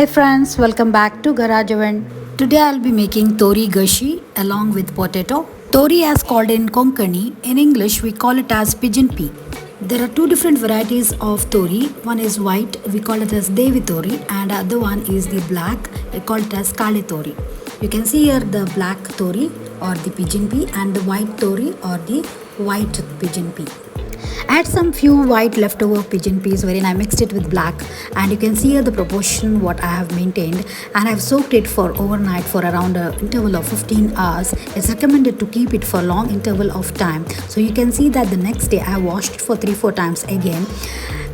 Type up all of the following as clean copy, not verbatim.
Hi friends, welcome back to Garage Event. Today I'll be making tori gashi along with potato. Tori as called in Konkani, in English we call it as pigeon pea. There are two different varieties of tori. One is white, we call it as Devi tori, and other one is the black, we call it as Kale tori. You can see here the black tori or the pigeon pea and the white tori or the white pigeon pea. Add some few white leftover pigeon peas wherein I mixed it with black, and you can see here the proportion what I have maintained, and I have soaked it for overnight for around an interval of 15 hours. It's recommended to keep it for long interval of time. So you can see that the next day I have washed it for 3-4 times again.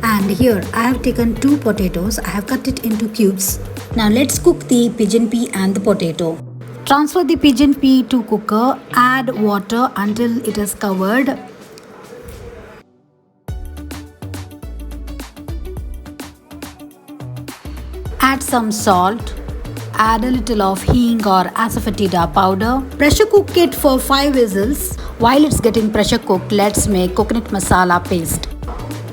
And here I have taken 2 potatoes. I have cut it into cubes. Now let's cook the pigeon pea and the potato. Transfer the pigeon pea to cooker. Add water until it is covered. Add some salt, add a little of hing or asafoetida powder. Pressure cook it for 5 whistles. While it's getting pressure cooked, let's make coconut masala paste.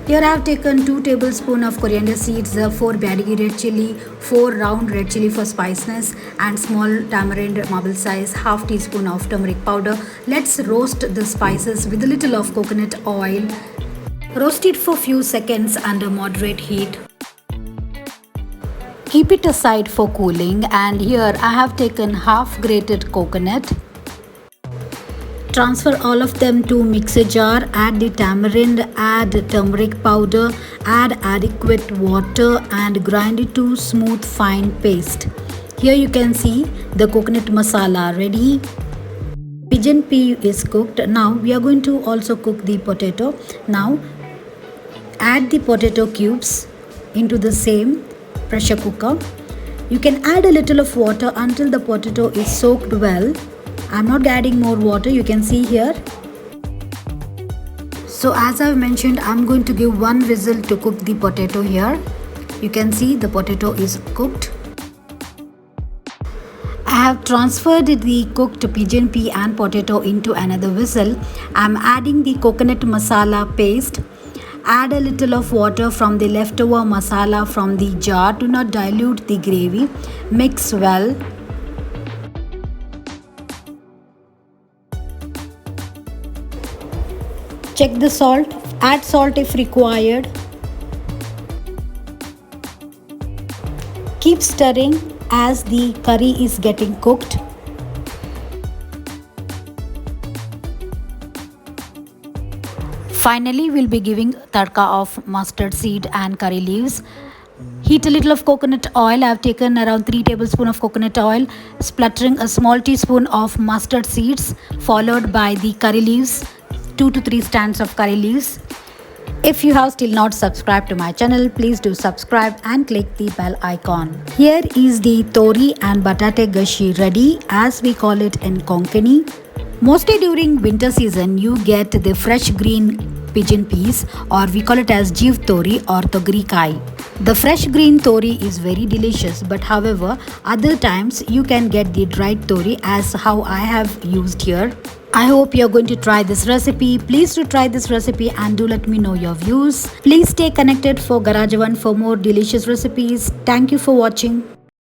Here I have taken 2 tablespoons of coriander seeds, 4 Badigi red chili, 4 round red chili for spiciness, and small tamarind marble size, half teaspoon of turmeric powder. Let's roast the spices with a little of coconut oil. Roast it for few seconds under moderate heat. Keep it aside for cooling, and here I have taken half grated coconut. Transfer all of them to mixer jar, add the tamarind, add turmeric powder, add adequate water and grind it to smooth fine paste. Here you can see the coconut masala ready. Pigeon pea is cooked. Now we are going to also cook the potato. Now add the potato cubes into the same pressure cooker. You can add a little of water until the potato is soaked well. I'm not adding more water, you can see here. So as I've mentioned, I'm going to give 1 whistle to cook the potato here. You can see the potato is cooked. I have transferred the cooked pigeon pea and potato into another vessel. I'm adding the coconut masala paste. Add a little of water from the leftover masala from the jar. Do not dilute the gravy. Mix well. Check the salt. Add salt if required. Keep stirring as the curry is getting cooked. Finally, we'll be giving tadka of mustard seed and curry leaves. Heat a little of coconut oil. I've taken around 3 tablespoons of coconut oil, splattering a small teaspoon of mustard seeds, followed by the curry leaves, 2 to 3 stands of curry leaves. If you have still not subscribed to my channel, please do subscribe and click the bell icon. Here is the tori and batate gashi ready, as we call it in Konkani. Mostly during winter season, you get the fresh green pigeon peas, or we call it as jiv tori or togri kai. The fresh green tori is very delicious, but however, other times you can get the dried tori as how I have used here. I hope you're going to try this recipe. Please do try this recipe and do let me know your views. Please stay connected for Garage One for more delicious recipes. Thank you for watching.